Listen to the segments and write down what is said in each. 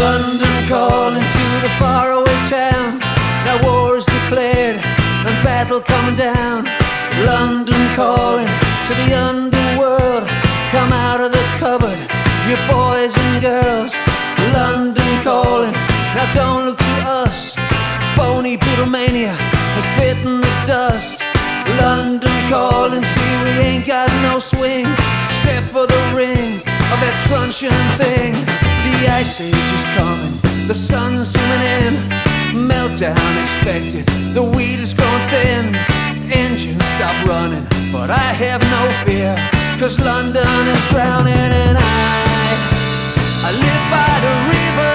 London calling to the faraway town. Now war is declared and battle coming down. London calling to the underworld. Come out of the cupboard, you boys and girls. London calling, now don't look to us. Phony Beatlemania has bitten the dust. London calling, see we ain't got no swing except for the ring of that truncheon thing. The ice age is coming, the sun's zooming in. Meltdown expected, the weed is growing thin. Engines stop running, but I have no fear, 'cause London is drowning and I live by the river.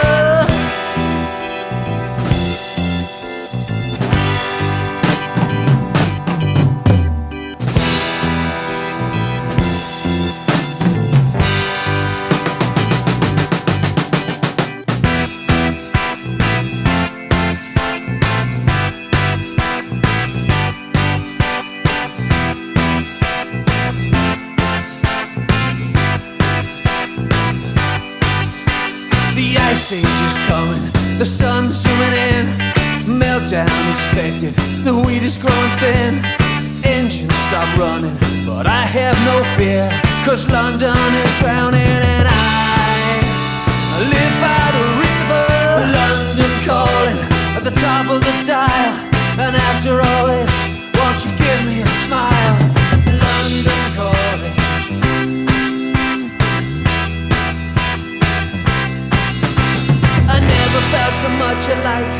Age is coming, the sun's zooming in. Meltdown expected, the weed is growing thin. Engines stop running, but I have no fear, 'cause London is drowning and I live by the river. London calling at the top of the dial. And after all this, won't you give me a smile? London calling. Never felt so much alike.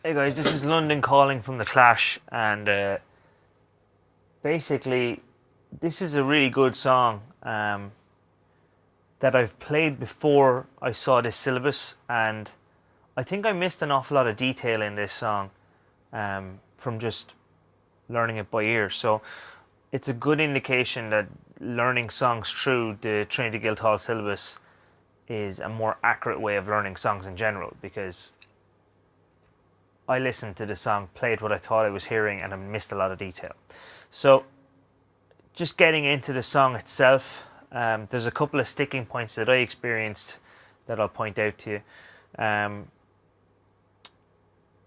Hey guys, this is London calling from The Clash, and basically this is a really good song that I've played before I saw this syllabus, and I think I missed an awful lot of detail in this song from just learning it by ear. So it's a good indication that learning songs through the Trinity Guildhall syllabus is a more accurate way of learning songs in general, because I listened to the song, played what I thought I was hearing, and I missed a lot of detail. So just getting into the song itself, there's a couple of sticking points that I experienced that I'll point out to you.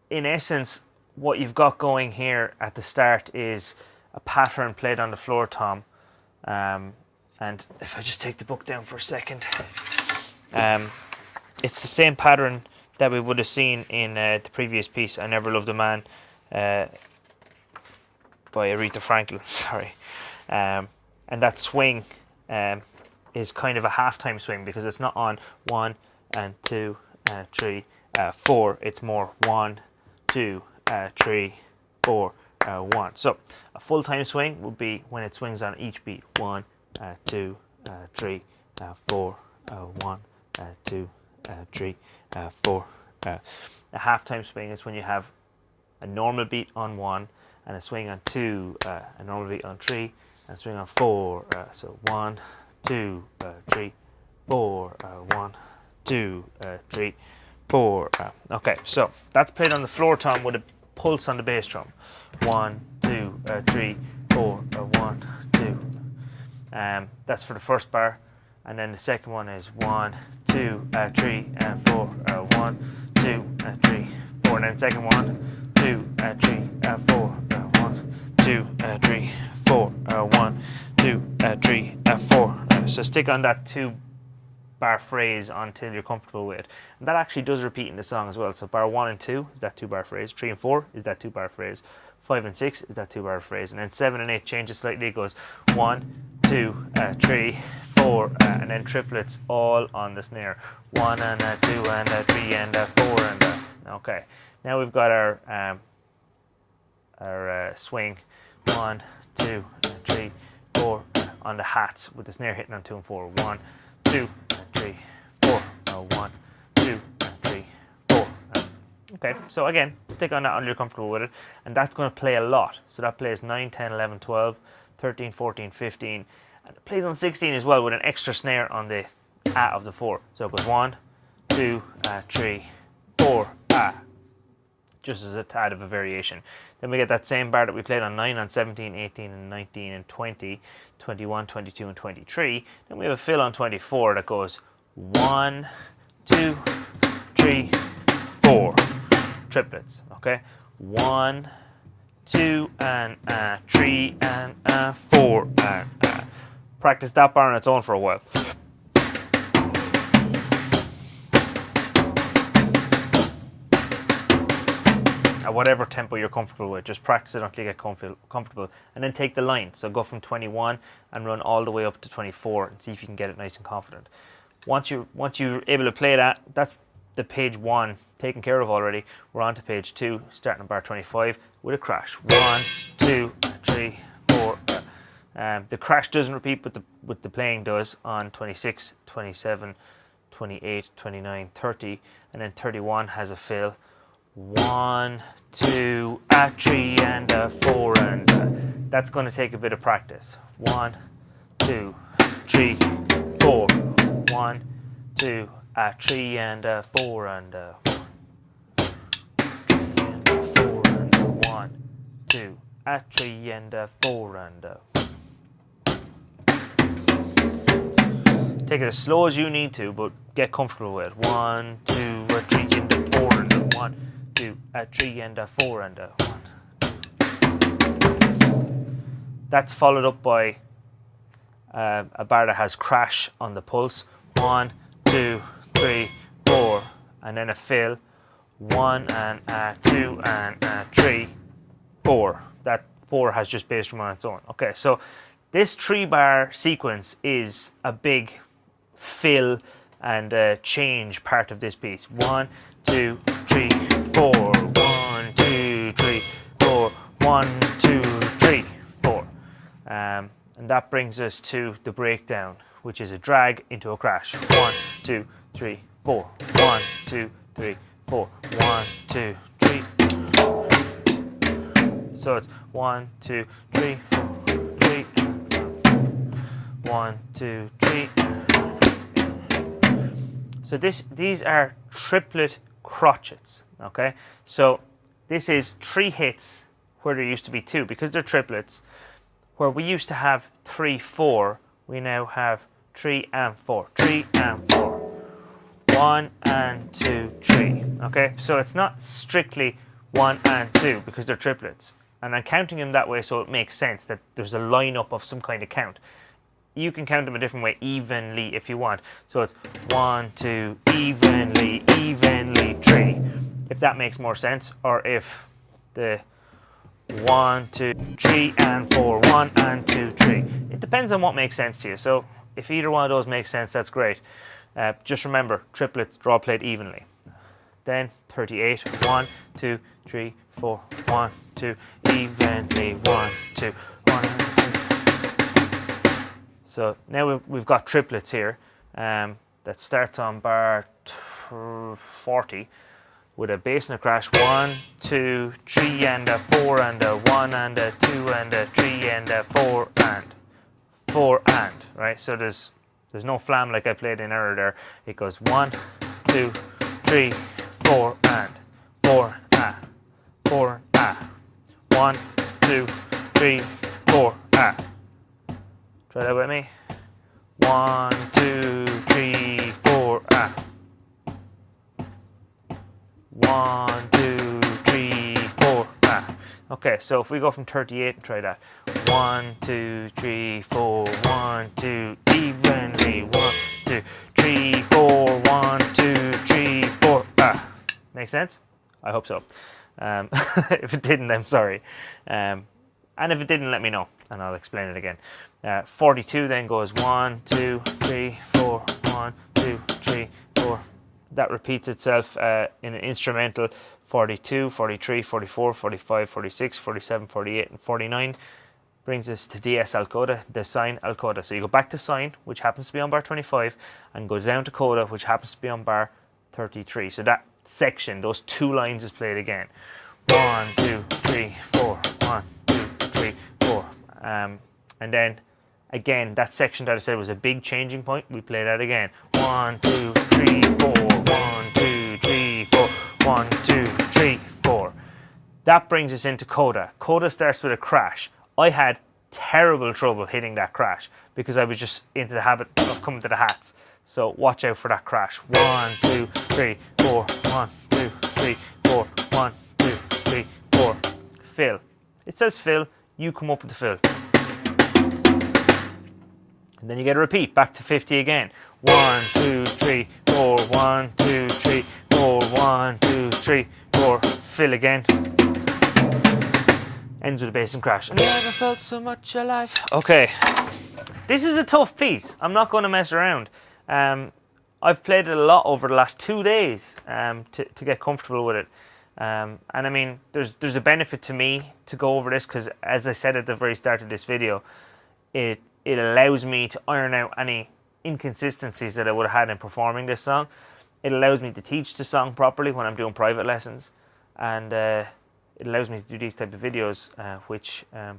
In essence, what you've got going here at the start is a pattern played on the floor tom. And if I just take the book down for a second, it's the same pattern that we would have seen in the previous piece, I Never Loved a Man, by Aretha Franklin, sorry. And that swing is kind of a halftime swing, because it's not on 1 and 2 3 4. It's more 1 2 3 4 1. So a full time swing would be when it swings on each beat. 1 2 3 4 1 2 3 4. A halftime swing is when you have a normal beat on 1 and a swing on 2, a normal beat on 3, and a swing on 4. So 1 2 3 4 1 2 3 4. Okay, so that's played on the floor tom with a pulse on the bass drum. 1 2 3 4 1 2. That's for the first bar, and then the second one is 1 2 3 4 1 2 3 4, and then the second 1 2 3 4 1 2 3 4 1 2 3 4. So stick on that 2-bar phrase until you're comfortable with it, and that actually does repeat in the song as well. So bar 1 and 2 is that 2-bar phrase, 3 and 4 is that 2-bar phrase, 5 and 6 is that 2-bar phrase, and then 7 and 8 changes slightly. It goes 1 2 3 4, and then triplets all on the snare. 1 and 2 and 3 and 4 and okay. Now we've got our swing 1 2 3 4 on the hats with the snare hitting on 2 and 4. 1 2 3 4 1 2 3 4. Okay, so again, stick on that until you're comfortable with it, and that's going to play a lot. So that plays 9 10 11 12 13 14 15, and it plays on 16 as well with an extra snare on the A of the 4. So it goes 1 2 3 4 A just as a tad of a variation. Then we get that same bar that we played on 9, on 17, 18, and 19, and 20, 21, 22, and 23. Then we have a fill on 24 that goes 1, 2, 3, 4. Triplets, okay? 1, 2, and 3, and 4, and practice that bar on its own for a while. At whatever tempo you're comfortable with, just practice it until you get comfortable, and then take the line. So go from 21 and run all the way up to 24 and see if you can get it nice and confident. Once you're able to play that, that's the page 1 taken care of already. We're on to page 2, starting at bar 25 with a crash. 1, 2, 3, 4. The crash doesn't repeat, but the playing does on 26, 27, 28, 29, 30, and then 31 has a fill. 1, 2, 3, and 4, and that's going to take a bit of practice. 1, 2, 3, 4. 1, 2, 3, and 4, and 4, and 1, 2, 3, and 4, and take it as slow as you need to, but get comfortable with it. 1, 2, 3, and 4, and 1, 2, 3, and 4, and 1. That's followed up by a bar that has crash on the pulse. 1, 2, 3, 4, and then a fill. 1 and 2 and 3, 4. That 4 has just bass drum on its own. Okay, so this 3-bar sequence is a big fill and change part of this piece. 1, 2, 3, 4. 1, 2, 3, 4. 1, 2, 3, 4. And that brings us to the breakdown, which is a drag into a crash. 1, 2, 3, 4. 1, 2, 3, 4. 1, 2, 3. So it's 1, 2, 3, 4, 3. 1, 2, 3. So these are triplet crotchets. Okay, so this is 3 hits where there used to be 2, because they're triplets. Where we used to have 3, 4, we now have 3 and 4, 3 and 4, 1 and 2, 3. Okay, so it's not strictly 1 and 2 because they're triplets, and I'm counting them that way so it makes sense that there's a lineup of some kind of count. You can count them a different way, evenly, if you want. So it's 1, 2, evenly, evenly, 3, if that makes more sense, or if the 1, 2, 3, and 4, 1 and 2, 3. It depends on what makes sense to you. So if either one of those makes sense, that's great. Just remember, triplets are all played evenly. Then 38, 1, 2, 3, 4, 1, 2, evenly, 1, 2, 1, 2. So now we've got triplets here that starts on bar 40 with a bass and a crash. 1, 2, 3, and 4, and 1, and 2, and 3, and 4, and 4, and, right? So there's no flam like I played in error there. It goes 1, 2, 3, 4, and 4, 4, 1, 2, 3, 4, Try that with me. 1, 2, 3, 4, 1, 2, 3, 4, Okay, so if we go from 38 and try that. 1, 2, 3, 4, 1, 2, evenly, 1, 2, 3, 4, 1, 2, 3, 4, Make sense? I hope so. If it didn't, I'm sorry. And if it didn't, let me know, and I'll explain it again. 42 then goes 1, 2, 3, 4, 1, 2, 3, 4. That repeats itself in an instrumental. 42, 43, 44, 45, 46, 47, 48, and 49 brings us to DS al coda, the sign al coda. So you go back to sign, which happens to be on bar 25, and go down to coda, which happens to be on bar 33. So that section, those 2 lines is played again. 1, 2, 3, 4, 1, 2, 3, 4. And then again, that section that I said was a big changing point, we play that again. 1, 2, 3, 4, 1, 2, 3, 4, 1, 2, 3, 4. That brings us into coda. Coda starts with a crash. I had terrible trouble hitting that crash because I was just into the habit of coming to the hats. So watch out for that crash. 1, 2, 3, 4. 1, 2, 3, 4. 1, 2, 3, 4. Fill. It says fill. You come up with the fill. And then you get a repeat back to 50 again. 1, 2, 3, 4. 1, 2, 3, 4. 1, 2, 3, 4. Fill again. Ends with a bass and crash. I never felt so much alive. Okay. This is a tough piece. I'm not going to mess around. I've played it a lot over the last 2 days to get comfortable with it. And I mean, there's a benefit to me to go over this because, as I said at the very start of this video, it allows me to iron out any inconsistencies that I would have had in performing this song. It allows me to teach the song properly when I'm doing private lessons, and it allows me to do these type of videos, which I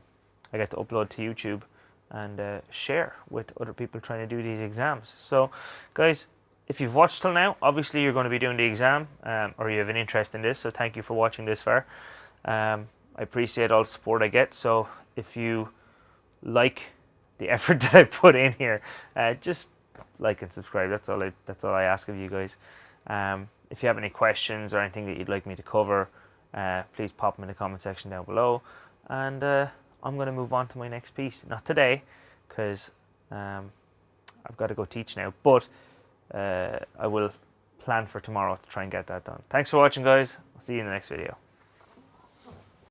get to upload to YouTube and share with other people trying to do these exams. So, guys, if you've watched till now, obviously you're going to be doing the exam, or you have an interest in this, so thank you for watching this far. I appreciate all the support I get, so if you like the effort that I put in here, just like and subscribe. That's all I ask of you guys. If you have any questions or anything that you'd like me to cover, please pop them in the comment section down below, and I'm going to move on to my next piece. Not today, because I've got to go teach now, but I will plan for tomorrow to try and get that done. Thanks for watching, guys. I'll see you in the next video.